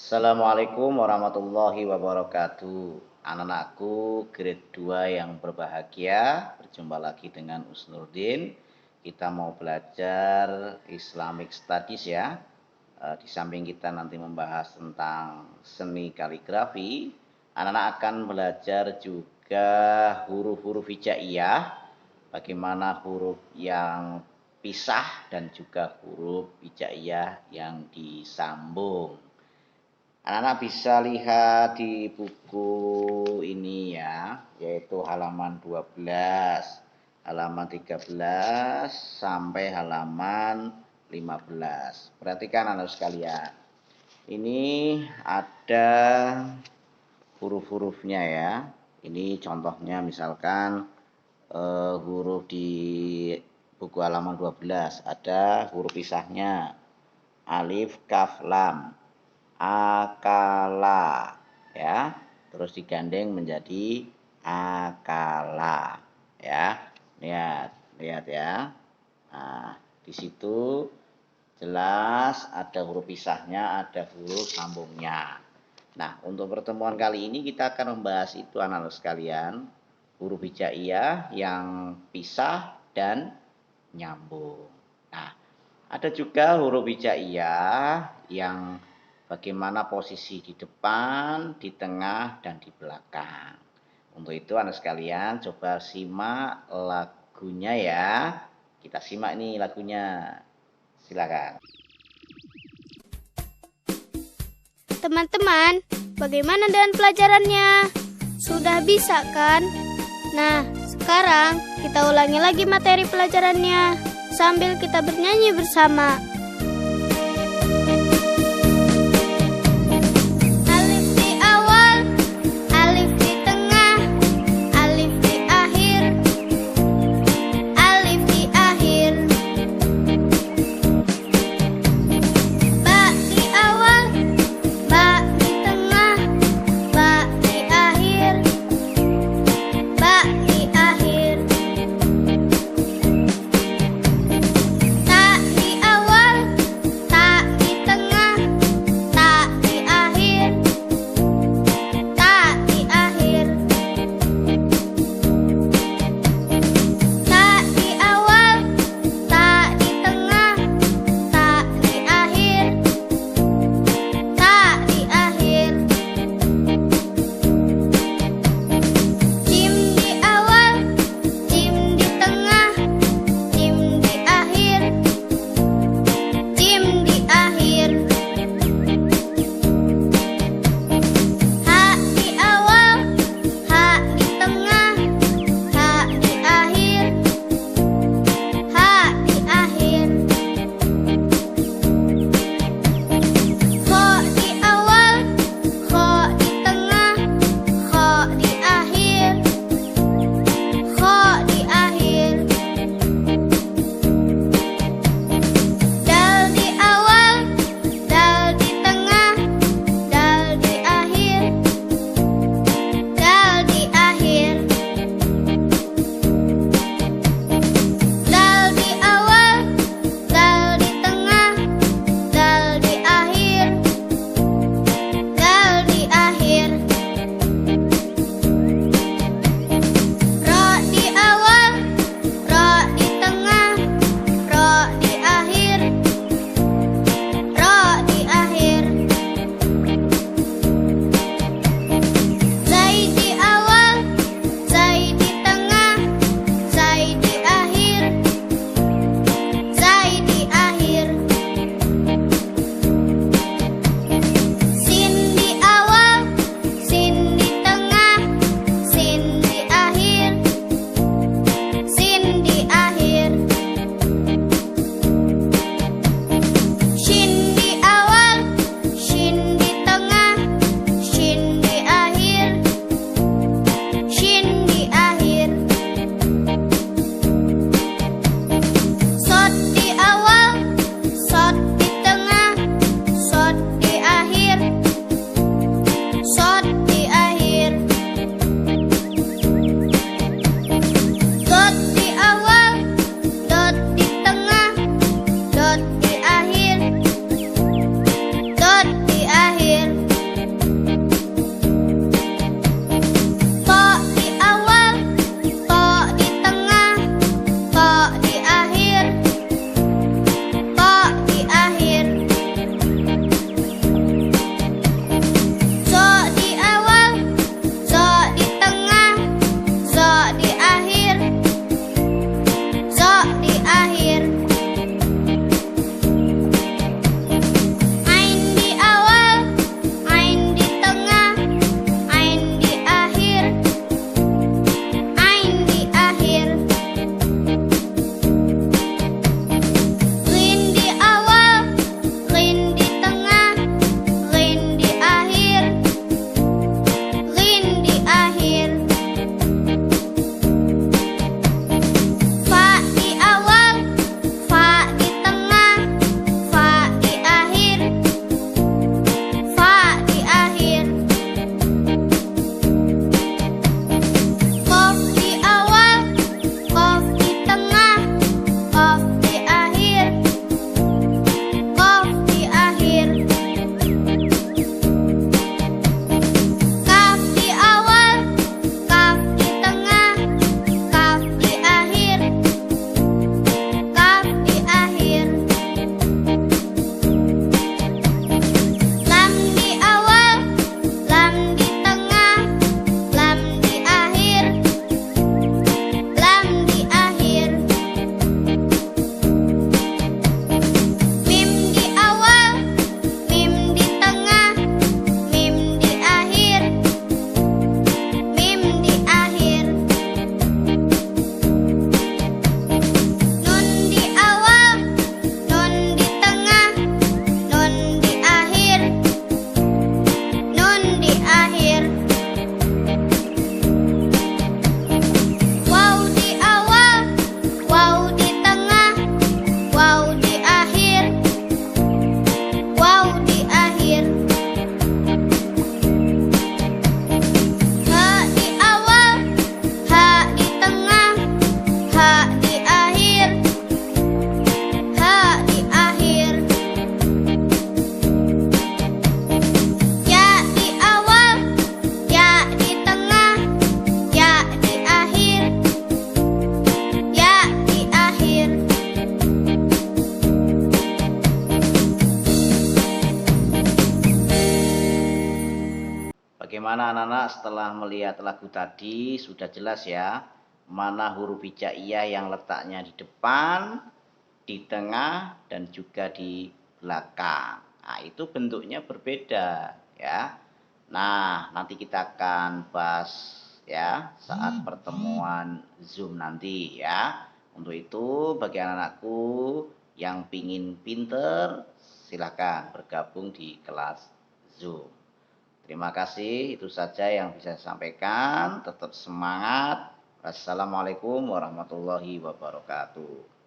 Assalamualaikum warahmatullahi wabarakatuh. Anak-anakku grade 2 yang berbahagia, berjumpa lagi dengan Usnurdin. Kita mau belajar Islamic Studies ya. Di samping kita nanti membahas tentang seni kaligrafi, anak-anak akan belajar juga huruf-huruf hijaiyah, bagaimana huruf yang pisah dan juga huruf hijaiyah yang disambung. Anak-anak bisa lihat di buku ini ya, yaitu halaman 12, halaman 13 sampai halaman 15. Perhatikan anak sekalian. Ini ada huruf-hurufnya ya. Ini contohnya misalkan huruf di buku halaman 12 ada huruf pisahnya. Alif, kaf, lam. Akala ya, terus digandeng menjadi akala ya. Lihat ya. Nah, di situ jelas ada huruf pisahnya, ada huruf sambungnya. Nah, untuk pertemuan kali ini kita akan membahas itu anak-anak sekalian, huruf hijaiyah yang pisah dan nyambung. Nah, ada juga huruf hijaiyah yang bagaimana posisi di depan, di tengah, dan di belakang. Untuk itu anak sekalian coba simak lagunya ya. Kita simak nih lagunya. Silakan. Teman-teman, bagaimana dengan pelajarannya? Sudah bisa kan? Nah, sekarang kita ulangi lagi materi pelajarannya sambil kita bernyanyi bersama. Tak di awal Bagaimana anak-anak setelah melihat lagu tadi? Sudah jelas ya, mana huruf hijaiyah yang letaknya di depan, di tengah, dan juga di belakang. Nah, itu bentuknya berbeda ya. Nah, nanti kita akan bahas ya saat pertemuan Zoom nanti ya. Untuk itu bagi anak-anakku yang pingin pinter, silakan bergabung di kelas Zoom. Terima kasih, itu saja yang bisa saya sampaikan. Tetap semangat. Wassalamualaikum warahmatullahi wabarakatuh.